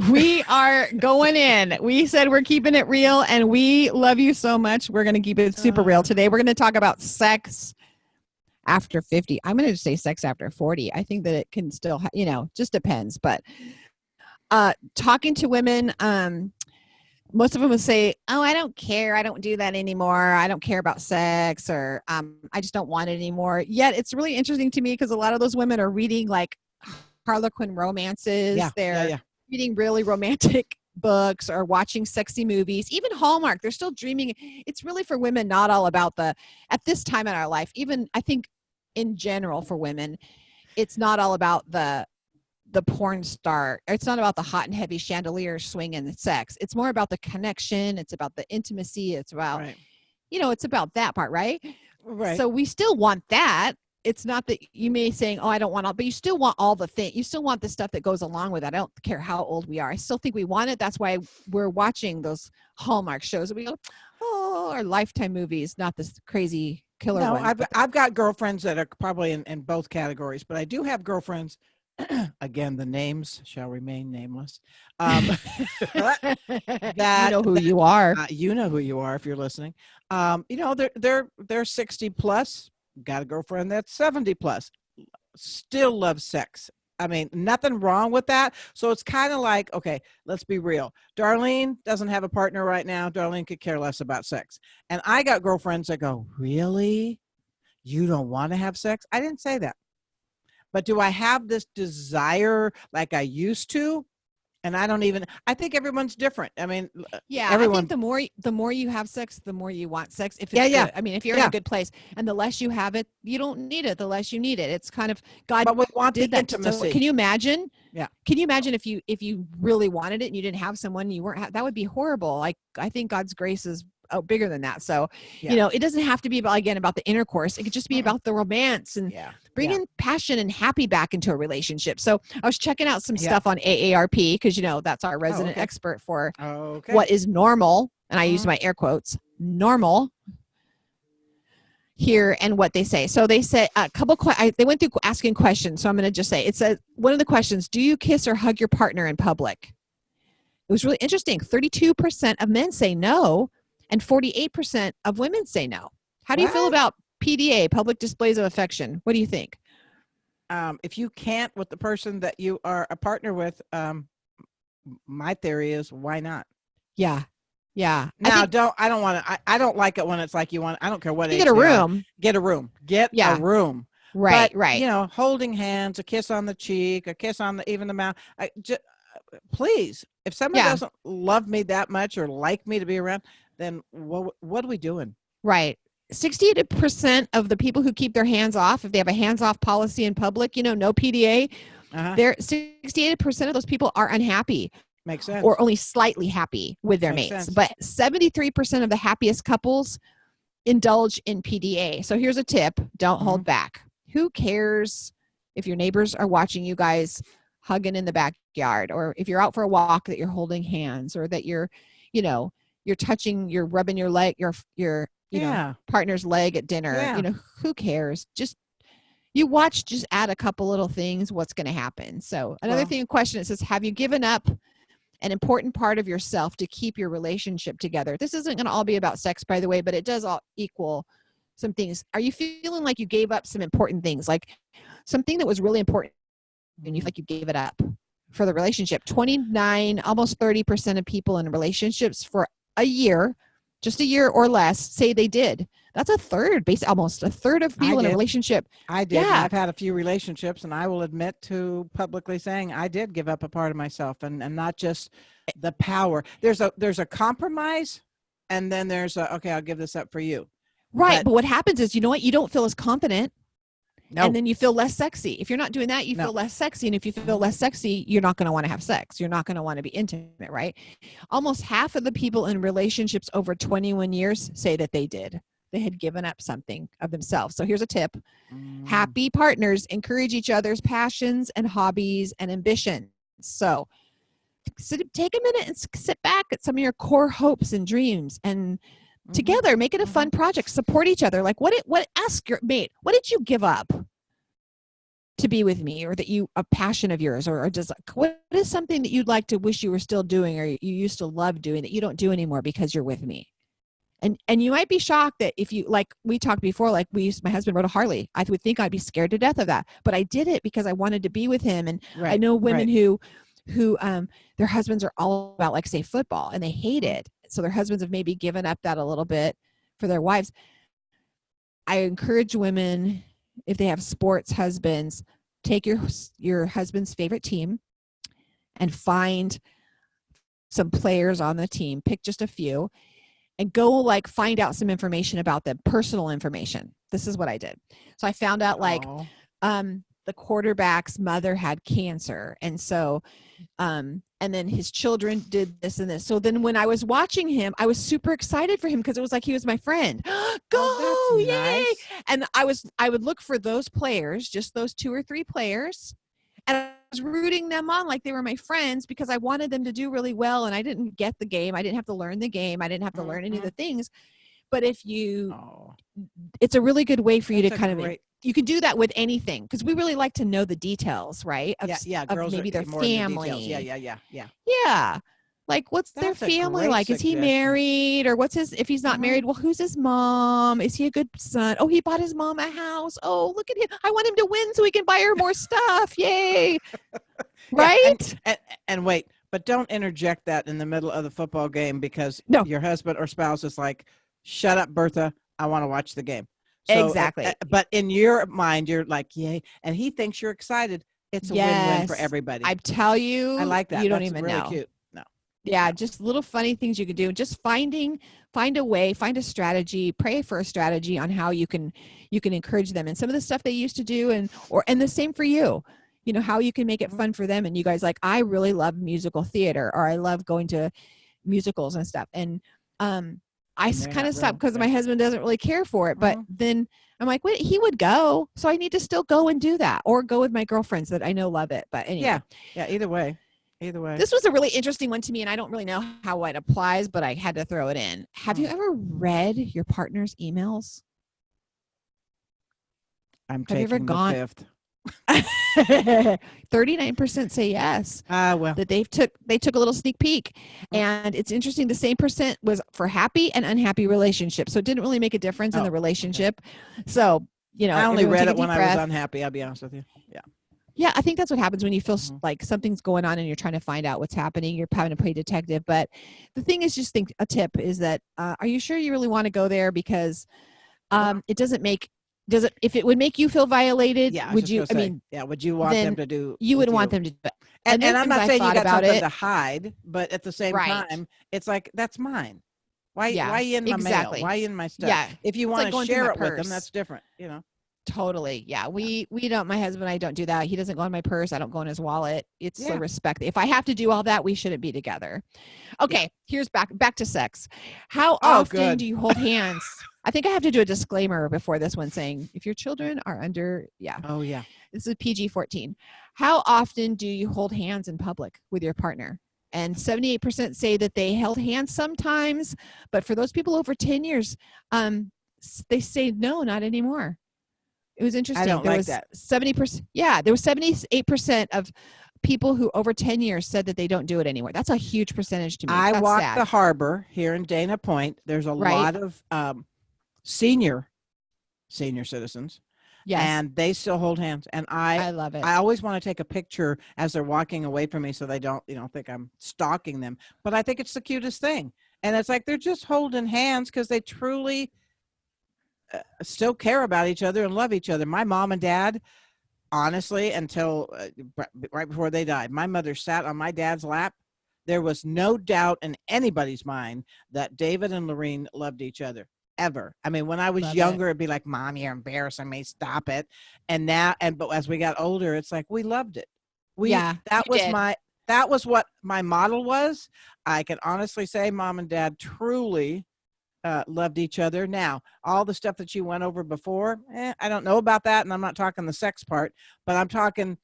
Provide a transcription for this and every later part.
We are going in. We said we're keeping it real, and we love you so much. We're going to keep it super real today. We're going to talk about sex after 50. I'm going to just say sex after 40. I think that it can still, just depends. But talking to women, most of them would say, oh, I don't care. I don't do that anymore. I don't care about sex, or I just don't want it anymore. Yet it's really interesting to me because a lot of those women are reading like Harlequin romances. They're reading really romantic books or watching sexy movies, even Hallmark. They're still dreaming. It's really for women, not all about at this time in our life, even I think in general for women, it's not all about the porn star. It's not about the hot and heavy chandelier swing and the sex. It's more about the connection. It's about the intimacy. It's about, it's about that part, right? Right. So we still want that. It's not that you may saying, oh, I don't want all, but you still want all the things. You still want the stuff that goes along with it. I don't care how old we are. I still think we want it. That's why we're watching those Hallmark shows. We go, oh, or Lifetime movies, not this crazy killer ones. I've got girlfriends that are probably in both categories, but I do have girlfriends. Again, the names shall remain nameless. That you know who you are. You know who you are if you're listening. They're 60 plus. Got a girlfriend that's 70 plus. Still loves sex. I mean, nothing wrong with that. So it's kind of like, okay, let's be real. Darlene doesn't have a partner right now. Darlene could care less about sex. And I got girlfriends that go, really? You don't want to have sex? I didn't say that. But do I have this desire like I used to? And I think everyone's different. I mean, I think the more you have sex, the more you want sex. If it's good. I mean, if you're in a good place, and the less you have it, you don't need it. The less you need it. It's kind of God. But we want did the that. intimacy. So can you imagine? Yeah. Can you imagine if you really wanted it and you didn't have someone, you weren't, that would be horrible. Like, I think God's grace is bigger than that. So, it doesn't have to be about the intercourse. It could just be about the romance and bringing passion and happy back into a relationship. So I was checking out some stuff on AARP because, that's our resident expert for what is normal. And I use my air quotes, normal here, and what they say. So they said a couple, they went through asking questions. So I'm going to just say, it says, one of the questions, do you kiss or hug your partner in public? It was really interesting. 32% of men say no, and 48% of women say no. How do you feel about PDA, public displays of affection? What do you think? If you can't with the person that you are a partner with, my theory is, why not? Yeah. Now, I don't like it when it's like I don't care what age get a room. Get a room. Get a room. Right, but, right. Holding hands, a kiss on the cheek, a kiss on even the mouth. Please, if somebody doesn't love me that much or like me to be around, then what are we doing? Right. 68% of the people who keep their hands off, if they have a hands-off policy in public, no PDA, 68% of those people are unhappy. Makes sense. Or only slightly happy with their mates. Sense. But 73% of the happiest couples indulge in PDA. So here's a tip. Don't hold back. Who cares if your neighbors are watching you guys hugging in the backyard, or if you're out for a walk that you're holding hands, or that you're touching, you're rubbing your leg, your partner's leg at dinner. Who cares? Just you watch, just add a couple little things, what's going to happen. So another question, it says, have you given up an important part of yourself to keep your relationship together? This isn't going to all be about sex, by the way, but it does all equal some things. Are you feeling like you gave up some important things, like something that was really important and you feel like you gave it up for the relationship? 29, almost 30% of people in relationships for a year, just a year or less, say they did. That's a third, almost a third of people in a relationship. I did. Yeah. I've had a few relationships, and I will admit to publicly saying I did give up a part of myself, and not just the power. There's a compromise, and then there's okay, I'll give this up for you. Right. But what happens is, you don't feel as confident. No. And then you feel less sexy. If you're not doing that, you feel less sexy. And if you feel less sexy, you're not going to want to have sex. You're not going to want to be intimate, right? Almost half of the people in relationships over 21 years say that they did. They had given up something of themselves. So here's a tip. Happy partners encourage each other's passions and hobbies and ambitions. So take a minute and sit back at some of your core hopes and dreams, and together make it a fun project. Support each other. Like ask your mate, what did you give up? to be with me, or that you, a passion of yours, or just what is something that you'd like to wish you were still doing, or you used to love doing that you don't do anymore because you're with me? And you might be shocked that if you, like we talked before, like my husband rode a Harley. I would think I'd be scared to death of that, but I did it because I wanted to be with him. And I know women who their husbands are all about, like, say, football, and they hate it. So their husbands have maybe given up that a little bit for their wives. I encourage women, if they have sports husbands, take your husband's favorite team and find some players on the team, pick just a few, and go, like, find out some information about them, personal information. This is what I did. So I found out, like, the quarterback's mother had cancer. And so, and then his children did this and this. So then when I was watching him, I was super excited for him because it was like he was my friend. Go, yay! Nice. And I would look for those players, just those 2 or 3 players, and I was rooting them on like they were my friends because I wanted them to do really well. And I didn't get the game. I didn't have to learn the game. I didn't have to learn any of the things. But if you, it's a really good way for you to kind of, you can do that with anything, because we really like to know the details, right? Of maybe their family. Yeah. Like, what's their family like? Is he married, or what's his, if he's not married, well, who's his mom? Is he a good son? Oh, he bought his mom a house. Oh, look at him. I want him to win so he can buy her more stuff. Yay. Right? And wait, but don't interject that in the middle of the football game, because your husband or spouse is like, shut up, Bertha, I want to watch the game. So, exactly. But in your mind, you're like, yay. And he thinks you're excited. It's a win-win for everybody. I tell you, I like that. You don't That's even really know. Cute. Yeah, just little funny things you could do. Just find a way, find a strategy, pray for a strategy on how you can encourage them. And some of the stuff they used to do, and the same for you, how you can make it fun for them. And you guys, like, I really love musical theater, or I love going to musicals and stuff. And I kind of stopped because my husband doesn't really care for it. But then I'm like, wait, he would go. So I need to still go and do that, or go with my girlfriends that I know love it. But anyway. Yeah, either way. This was a really interesting one to me, and I don't really know how it applies, but I had to throw it in. Have you ever read your partner's emails? I'm taking the fifth. 39% say yes. Well, that they took a little sneak peek. And it's interesting, the same percent was for happy and unhappy relationships. So it didn't really make a difference in the relationship. Okay. So, I only read it when I was unhappy, I'll be honest with you. Yeah, I think that's what happens when you feel like something's going on and you're trying to find out what's happening. You're having to play detective. But the thing is, just think, a tip is that, are you sure you really want to go there? Because it if it would make you feel violated, would you, would you want them to do? You wouldn't want them to do it. And I'm not saying you got something to hide, but at the same time, it's like, that's mine. Why you in my mail? Why you in my stuff? Yeah. If you want to share it with them, that's different, Totally. Yeah. We don't, my husband and I don't do that. He doesn't go in my purse. I don't go in his wallet. It's the respect. If I have to do all that, we shouldn't be together. Okay. Here's back to sex. How often do you hold hands? I think I have to do a disclaimer before this one, saying if your children are under, this is PG-14. How often do you hold hands in public with your partner? And 78% say that they held hands sometimes, but for those people over 10 years, they say no, not anymore. It was interesting. I don't like that. 70%. Yeah, there was 78% of people who over 10 years said that they don't do it anymore. That's a huge percentage to me. I walk the harbor here in Dana Point. There's a lot of senior citizens. Yes. And they still hold hands. And I love it. I always want to take a picture as they're walking away from me so they don't, think I'm stalking them. But I think it's the cutest thing. And it's like they're just holding hands because they truly still care about each other and love each other. My mom and dad, honestly, until right before they died, my mother sat on my dad's lap. There was no doubt in anybody's mind that David and Lorene loved each other, ever. I mean, when I was younger, it'd be like, Mom, you're embarrassing me, stop it. And now, but as we got older, it's like, we loved it. That was what my model was. I can honestly say Mom and Dad truly loved each other. Now, all the stuff that you went over before, I don't know about that. And I'm not talking the sex part, but I'm talking,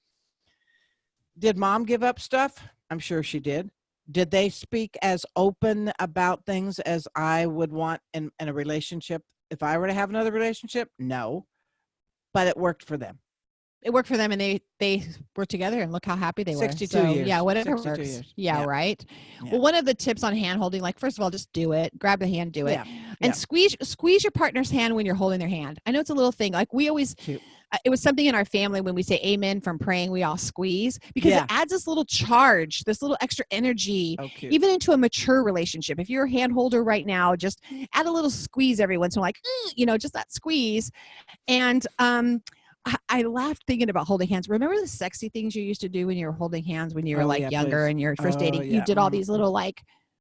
did Mom give up stuff? I'm sure she did. Did they speak as open about things as I would want in a relationship? If I were to have another relationship? No, but it worked for them. it worked for them, and they were together, and look how happy they were. 62 years. Yeah, whatever 62 works. years. Yeah, Yeah. right. Yeah. Well, one of the tips on hand holding, like, first of all, just do it. Grab the hand, do it. Yeah. And squeeze your partner's hand when you're holding their hand. I know it's a little thing. Like, we always Cute. It was something in our family when we say amen from praying, we all squeeze, because it adds this little charge, this little extra energy, even into a mature relationship. If you're a hand holder right now, just add a little squeeze every once in a while, like, just that squeeze. And I laughed thinking about holding hands. Remember the sexy things you used to do when you were holding hands when you were younger and you're first dating? You did all these little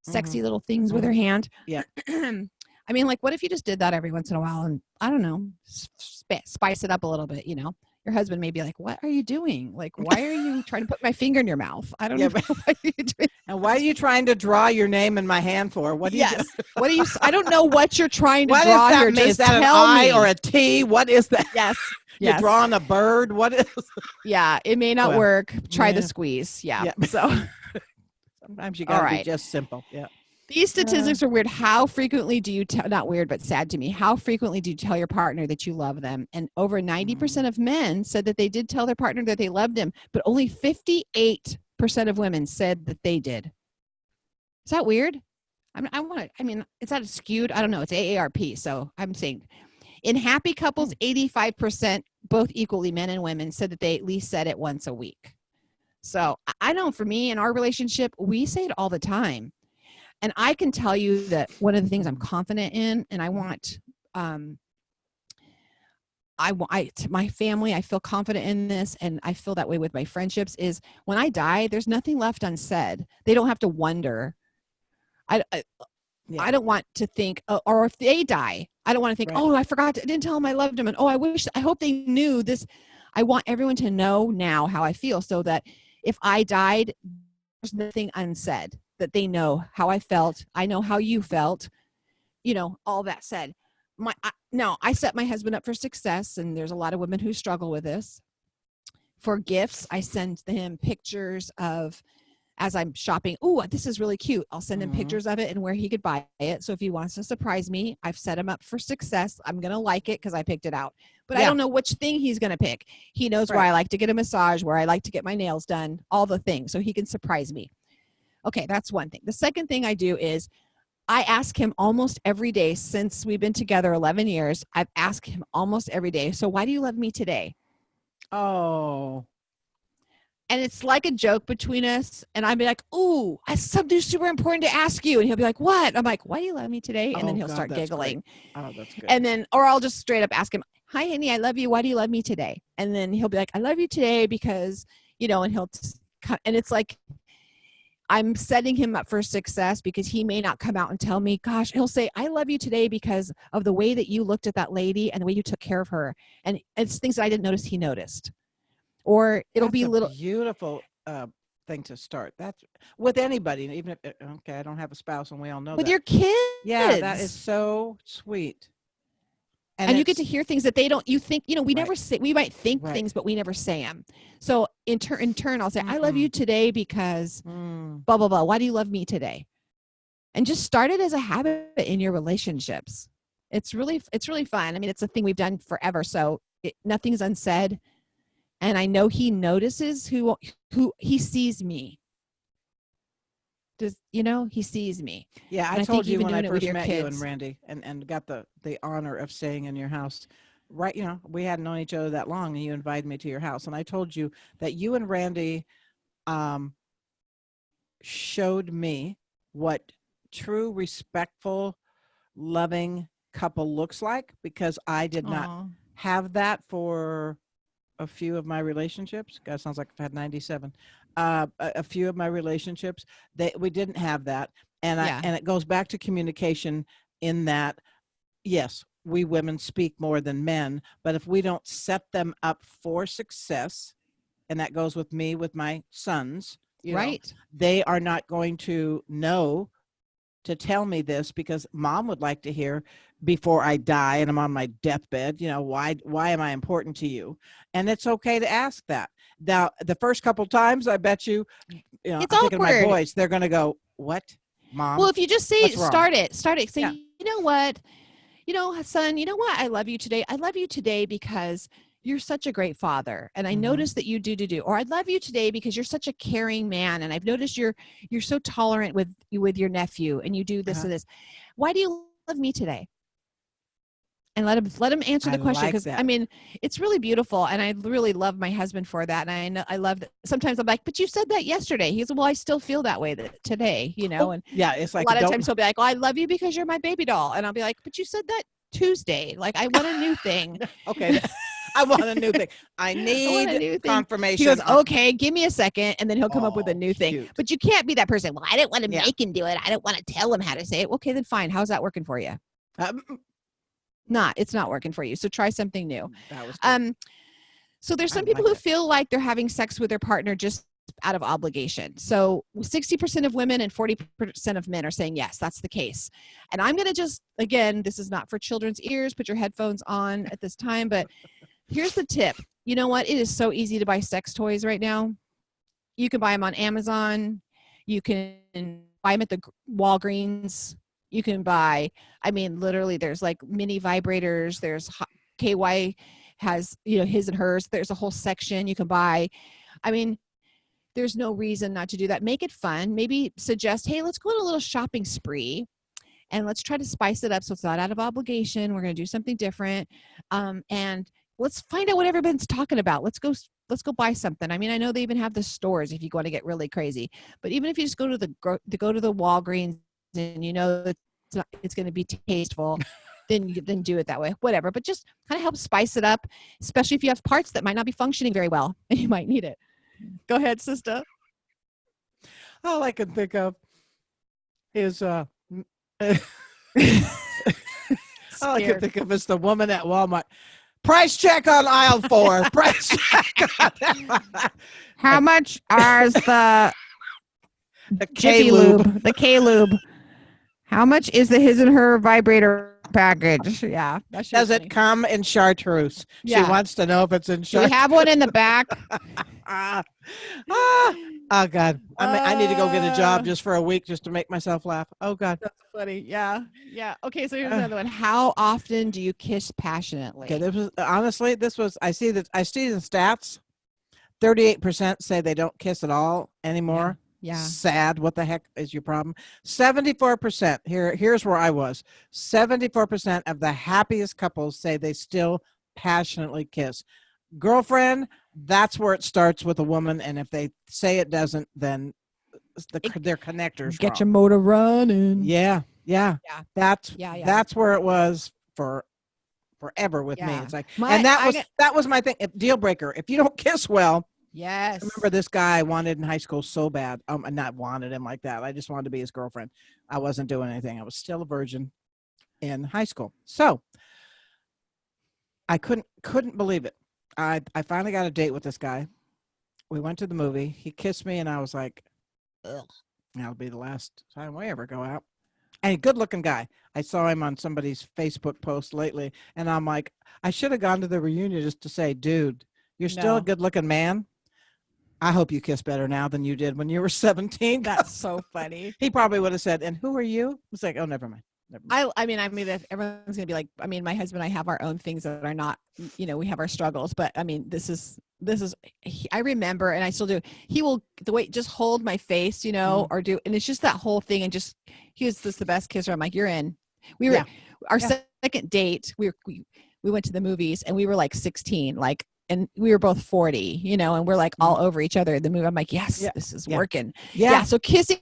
sexy little things with your hand. Yeah. I mean, like, what if you just did that every once in a while and, I don't know, spice it up a little bit, Your husband may be like, what are you doing? Like, why are you trying to put my finger in your mouth? I don't know what you're doing. And why are you trying to draw your name in my hand for? What do you do? What are you, I don't know what you're trying to what draw is that here. Mean? Just is that tell an I me. or a T? What is that? Yes. You're drawing a bird? What is? Yeah, it may not work. Try the squeeze. Yeah. So sometimes you gotta be just simple. Yeah. These statistics are weird. How frequently do you not weird, but sad to me. How frequently do you tell your partner that you love them? And over 90% of men said that they did tell their partner that they loved him, but only 58% of women said that they did. Is that weird? Is that skewed? I don't know. It's AARP. So I'm saying in happy couples, 85%, both equally men and women, said that they at least said it once a week. So I know for me in our relationship, we say it all the time. And I can tell you that one of the things I'm confident in, and I want, my family, I feel confident in this, and I feel that way with my friendships, is when I die, there's nothing left unsaid. They don't have to wonder. I don't want to think, or if they die, I don't want to think, oh, I forgot, I didn't tell them I loved them. And I hope they knew this. I want everyone to know now how I feel, so that if I died, there's nothing unsaid. That they know how I felt. I know how you felt, all that said. I set my husband up for success, and there's a lot of women who struggle with this. For gifts, I send him pictures of, as I'm shopping, oh, this is really cute. I'll send him pictures of it and where he could buy it. So if he wants to surprise me, I've set him up for success. I'm going to like it because I picked it out. But I don't know which thing he's going to pick. He knows where I like to get a massage, where I like to get my nails done, all the things, so he can surprise me. Okay, that's one thing. The second thing I do is I ask him almost every day since we've been together 11 years. I've asked him almost every day, so why do you love me today? Oh. And it's like a joke between us. And I'd be like, ooh, I have something super important to ask you. And he'll be like, what? I'm like, why do you love me today? And then he'll start giggling. Great. Oh, that's good. And then, or I'll just straight up ask him, hi, honey, I love you. Why do you love me today? And then he'll be like, I love you today because, and and it's like, I'm setting him up for success, because he may not come out and tell me, gosh, he'll say, I love you today because of the way that you looked at that lady and the way you took care of her. And it's things that I didn't notice he noticed. Or it'll be a little beautiful thing to start. That's with anybody, even if, I don't have a spouse, and we all know with that. your kids. Yeah, that is so sweet. And you get to hear things that they don't, you think, we never say, we might think things, but we never say them. So in turn, I'll say, I love you today because blah, blah, blah. Why do you love me today? And just start it as a habit in your relationships. It's really fun. I mean, it's a thing we've done forever. So nothing's unsaid. And I know he notices who he sees me. He sees me. Yeah, I told you when I first met you and Randy and got the honor of staying in your house. Right, we hadn't known each other that long, and you invited me to your house. And I told you that you and Randy showed me what true, respectful, loving couple looks like, because I did not have that for a few of my relationships. God, sounds like I've had 97. A few of my relationships, we didn't have that. And and it goes back to communication, in that, yes, we women speak more than men, but if we don't set them up for success, and that goes with me, with my sons, they are not going to know to tell me this, because mom would like to hear before I die and I'm on my deathbed, why am I important to you? And it's okay to ask that. Now, the first couple times, I bet it's I'm thinking of my boys, they're going to go, what, mom? Well, if you just say, start it. Say, you know what? Son, you know what? I love you today. I love you today because you're such a great father, and I noticed that you do, or I love you today because you're such a caring man, and I've noticed you're so tolerant with your nephew, and you do this and this. Why do you love me today? And let him answer the question, because I mean, it's really beautiful, and I really love my husband for that. And I know I love that. Sometimes I'm like, but you said that yesterday. He's, well, I still feel that way today, you know. And yeah, it's like a lot of times he'll be like, oh, I love you because you're my baby doll, and I'll be like, but you said that Tuesday. Like, I want a new thing. Okay. I want a new thing. I need a new confirmation. He goes, okay, give me a second. And then he'll come up with a new thing. But you can't be that person. Well, I didn't want to make him do it. I don't want to tell him how to say it. Okay, then fine. How's that working for you? It's not working for you. So try something new. That was good. So there's some people who feel like they're having sex with their partner just out of obligation. So 60% of women and 40% of men are saying, yes, that's the case. And I'm going to again, this is not for children's ears. Put your headphones on at this time, but here's the tip. You know what? It is so easy to buy sex toys right now. You can buy them on Amazon. You can buy them at the Walgreens. You can buy, I mean, literally there's like mini vibrators. There's KY has, his and hers. There's a whole section you can buy. I mean, there's no reason not to do that. Make it fun. Maybe suggest, hey, let's go on a little shopping spree and let's try to spice it up so it's not out of obligation. We're going to do something different. And let's find out what everyone's talking about. Let's go buy something. I mean, I know they even have the stores if you want to get really crazy. But even if you just go to the Walgreens and it's going to be tasteful, then do it that way. Whatever. But just kind of help spice it up, especially if you have parts that might not be functioning very well and you might need it. Go ahead, sister. All I can think of is all I can think of is the woman at Walmart. Price check on aisle 4. Price check. How much is the K-Lube? The K-Lube. How much is the his and her vibrator package? Yeah. Does it come in chartreuse? Yeah. She wants to know if it's in chartreuse. Do we have one in the back? Oh, God. I need to go get a job just for a week just to make myself laugh. Oh, God. That's funny. Yeah. Yeah. Okay, so here's another one. How often do you kiss passionately? Okay, I see the stats. 38% say they don't kiss at all anymore. Yeah. Sad. What the heck is your problem? 74%. Here's where I was. 74% of the happiest couples say they still passionately kiss. Girlfriend, that's where it starts with a woman, and if they say it doesn't, then their connectors get wrong. Your motor running. Yeah. That's where it was forever with me. It's like, that was my thing. Deal breaker. If you don't kiss well. Yes. I remember this guy I wanted in high school so bad. I not wanted him like that. I just wanted to be his girlfriend. I wasn't doing anything. I was still a virgin in high school. So I couldn't believe it. I finally got a date with this guy. We went to the movie. He kissed me and I was like, ugh, that'll be the last time we ever go out. And a good looking guy. I saw him on somebody's Facebook post lately and I'm like, I should have gone to the reunion just to say, dude, you're still a good looking man. I hope you kiss better now than you did when you were 17. That's so funny. He probably would have said, and who are you? It's like, oh, never mind. I mean, if everyone's going to be like, I mean, my husband and I have our own things that are not, we have our struggles, but I mean, this is, I remember, and I still do, he will just hold my face, or do, and it's just that whole thing. And just, he was just the best kisser. I'm like, you're in. Our second date, we went to the movies and we were like 16, and we were both 40, and we're like all over each other in the movie. I'm like, yes, this is working. Yeah. So kissing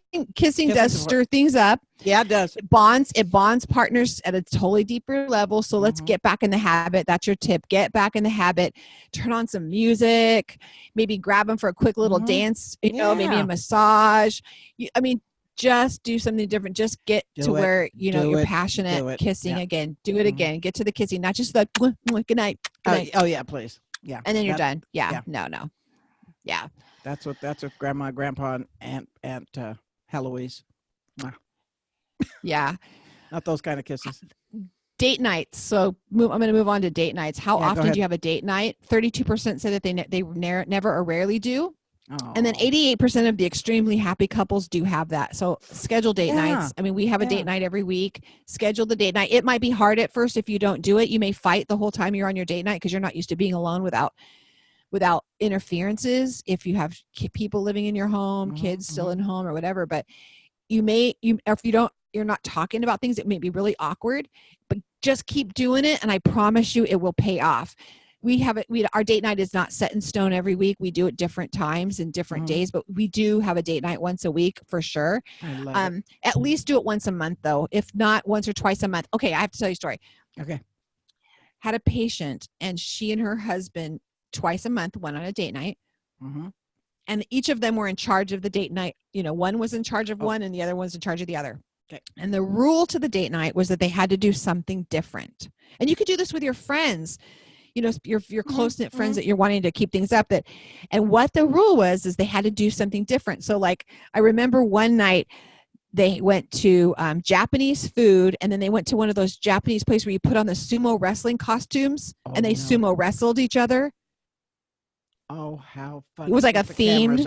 does stir things up. Yeah, it does. It bonds partners at a totally deeper level. So let's get back in the habit. That's your tip. Get back in the habit. Turn on some music. Maybe grab them for a quick little dance. Maybe a massage. Just do something different. Just get to where you're passionate. Kissing again. Do it again. Get to the kissing, not just the good night. Oh yeah, please. Yeah. And then you're done. Yeah. No. Yeah. That's what grandma, grandpa, and Aunt Heloise. Yeah. Not those kind of kisses. Date nights. So I'm going to move on to date nights. How often do you have a date night? 32% say that they never or rarely do. And then 88% of the extremely happy couples do have that. So schedule date nights. I mean, we have a date night every week. Schedule the date night. It might be hard at first if you don't do it. You may fight the whole time you're on your date night because you're not used to being alone without interferences. If you have people living in your home, kids still in home or whatever, but if you're not talking about things, it may be really awkward, but just keep doing it. And I promise you it will pay off. Our date night is not set in stone every week. We do it different times and different days, but we do have a date night once a week for sure. I love it. At least do it once a month though. If not once or twice a month. Okay. I have to tell you a story. Okay. Had a patient and she and her husband twice a month went on a date night. And each of them were in charge of the date night. One was in charge of one and the other one's in charge of the other. Okay. And the rule to the date night was that they had to do something different. And you could do this with your friends. Your close-knit friends that you're wanting to keep things up. And what the rule was is they had to do something different. So like, I remember one night they went to Japanese food, and then they went to one of those Japanese places where you put on the sumo wrestling costumes and they sumo wrestled each other. Oh, how fun. It was like a theme.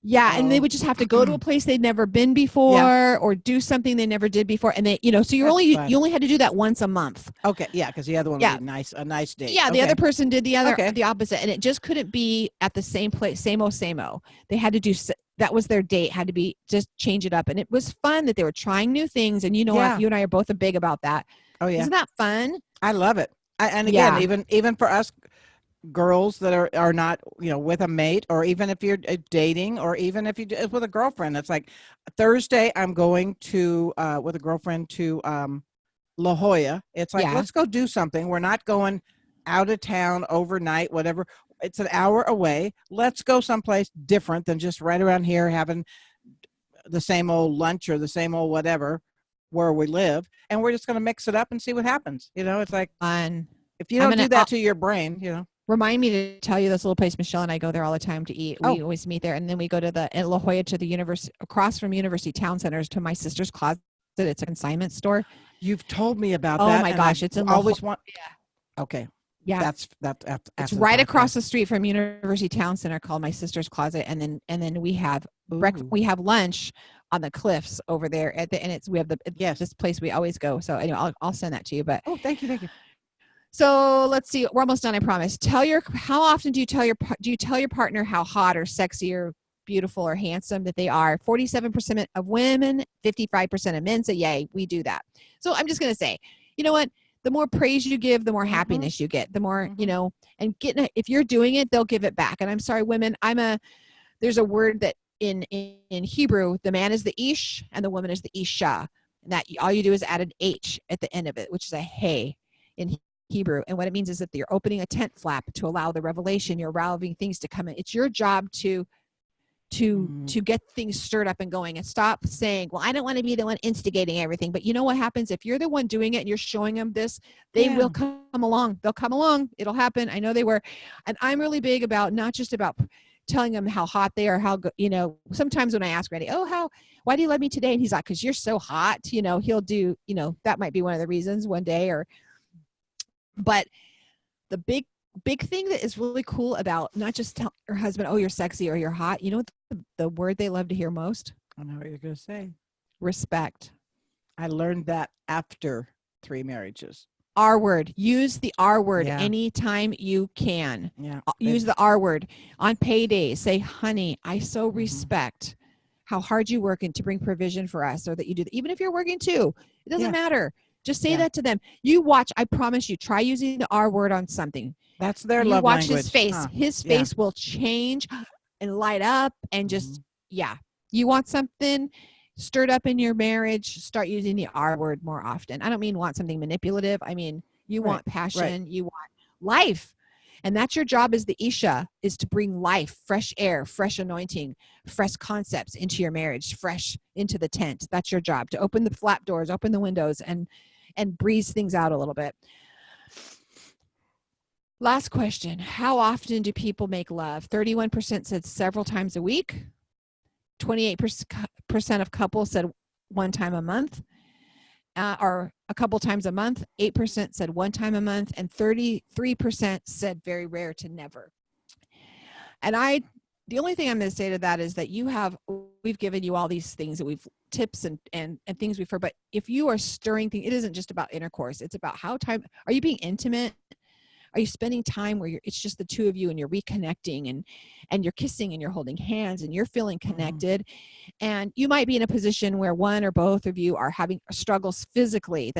Yeah, and they would just have to go to a place they'd never been before or do something they never did before. And so you only had to do that once a month. Okay, yeah, because the other one was a nice date. Yeah, the other person did the opposite, and it just couldn't be at the same place, same o. They had to do that was their date, had to be just change it up, and it was fun that they were trying new things. And what, you and I are both big about that. Oh yeah, isn't that fun? I love it. And again, even for us girls that are not with a mate, or even if you're dating, or even if you're with a girlfriend, it's like Thursday I'm going to with a girlfriend to La Jolla. It's like, let's go do something. We're not going out of town overnight, whatever. It's an hour away. Let's go someplace different than just right around here having the same old lunch or the same old whatever where we live, and we're just going to mix it up and see what happens. It's like fun. If you don't do that to your brain, Remind me to tell you this little place. Michelle and I go there all the time to eat. We always meet there. And then we go to at La Jolla to the university, across from University Town Centers, to my sister's closet. It's a consignment store. You've told me about that. Oh my gosh. It's in always want. Yeah. Okay. Yeah. That's it's right across the street from University Town Center, called my sister's closet. And then we have we have lunch on the cliffs over there this place we always go. So anyway, I'll send that to you, but thank you. So let's see. We're almost done, I promise. How often do you tell your partner how hot or sexy or beautiful or handsome that they are? 47% of women, 55% of men say, yay, we do that. So I'm just going to say, you know what? The more praise you give, the more happiness you get. The more, and if you're doing it, they'll give it back. And I'm sorry, women, there's a word that in Hebrew, the man is the ish and the woman is the isha. And that all you do is add an H at the end of it, which is a hey in Hebrew. And what it means is that you're opening a tent flap to allow the revelation, you're allowing things to come in. It's your job to get things stirred up and going, and stop saying, well, I don't want to be the one instigating everything. But you know what happens if you're the one doing it and you're showing them this, they will come along. They'll come along. It'll happen. I know they were. And I'm really big about not just about telling them how hot they are, how good, sometimes when I ask Randy, why do you love me today? And he's like, 'cause you're so hot, he'll do, that might be one of the reasons one day, but the big thing that is really cool about not just telling your husband, oh, you're sexy or you're hot. You know what the word they love to hear most? I know what you're going to say. Respect. I learned that after 3 marriages. R word. Use the R word anytime you can. Yeah. Use the R word. On paydays, say, honey, I so respect how hard you work to bring provision for us, or that you do that. Even if you're working too, it doesn't matter. Just say that to them. You watch. I promise you. Try using the R word on something. That's their love language. Watch his face. His face will change and light up, and just You want something stirred up in your marriage? Start using the R word more often. I don't mean want something manipulative. I mean you want passion. You want life, and that's your job as the Isha, is to bring life, fresh air, fresh anointing, fresh concepts into your marriage, fresh into the tent. That's your job, to open the flap doors, open the windows, and breeze things out a little bit. Last question. How often do people make love? 31% said several times a week. 28% of couples said one time a month, or a couple times a month. 8% said one time a month, and 33% said very rare to never. And I the only thing I'm going to say to that is that we've given you all these things that we've tips and things we've heard, but if you are stirring things, it isn't just about intercourse. It's about are you being intimate? Are you spending time where it's just the two of you and you're reconnecting and you're kissing and you're holding hands and you're feeling connected? And you might be in a position where one or both of you are having struggles physically,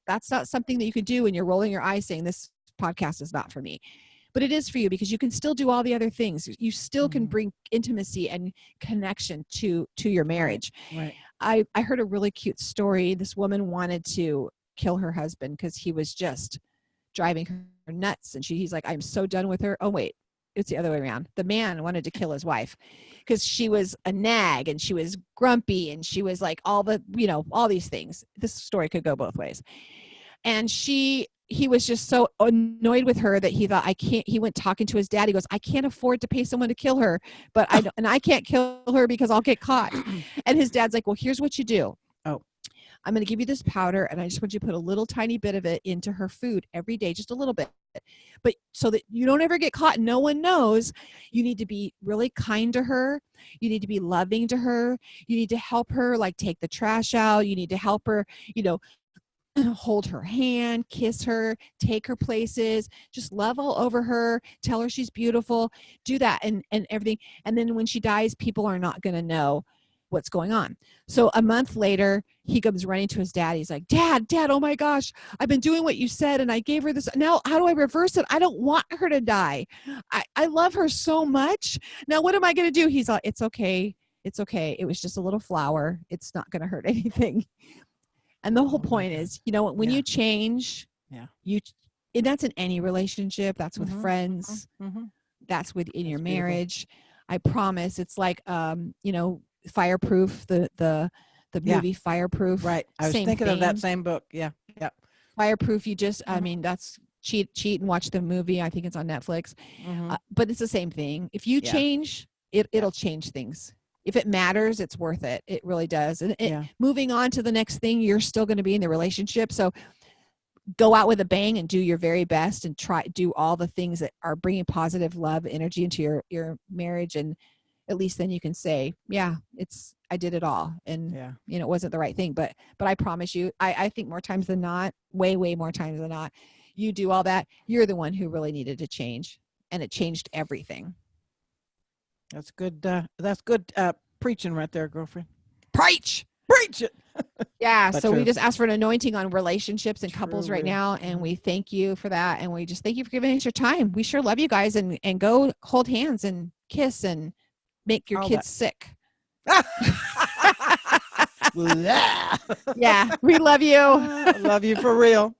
that's not something that you could do and you're rolling your eyes saying this podcast is not for me. But it is for you because you can still do all the other things. You still can bring intimacy and connection to your marriage. Right. I heard a really cute story. This woman wanted to kill her husband because he was just driving her nuts. And he's like, I'm so done with her. Oh, wait, it's the other way around. The man wanted to kill his wife because she was a nag and she was grumpy and she was like all these things. This story could go both ways. And he was just so annoyed with her that he thought, he went talking to his dad. He goes, I can't afford to pay someone to kill her, but I can't kill her because I'll get caught. And his dad's like, well, here's what you do. I'm going to give you this powder and I just want you to put a little tiny bit of it into her food every day, just a little bit. But so that you don't ever get caught, no one knows, you need to be really kind to her. You need to be loving to her. You need to help her, like take the trash out. You need to help her, hold her hand, kiss her, take her places, just love all over her, tell her she's beautiful, do that and everything. And then when she dies, people are not going to know what's going on. So a month later, he comes running to his dad. He's like, Dad, oh my gosh, I've been doing what you said and I gave her this. Now, how do I reverse it? I don't want her to die. I love her so much. Now, what am I going to do? He's like, it's okay. It's okay. It was just a little flower. It's not going to hurt anything. And the whole point is, when you change, and that's in any relationship, that's with friends, that's within your marriage. I promise it's like, Fireproof, the movie Fireproof. Right. I was thinking of that same book. Yeah. Yeah. Fireproof. You just, that's cheat and watch the movie. I think it's on Netflix. But it's the same thing. If you change, it'll change things. If it matters, it's worth it. It really does. And moving on to the next thing, you're still going to be in the relationship. So go out with a bang and do your very best and do all the things that are bringing positive love energy into your marriage. And at least then you can say, I did it all. And, it wasn't the right thing, but I promise you, I think more times than not, way, way more times than not, you do all that. You're the one who really needed to change, and it changed everything. That's good. That's good preaching right there, girlfriend. Preach it. Yeah. So we just ask for an anointing on relationships and couples right now. And we thank you for that. And we just thank you for giving us your time. We sure love you guys, and go hold hands and kiss and make your kids sick. Yeah. We love you. Love you for real.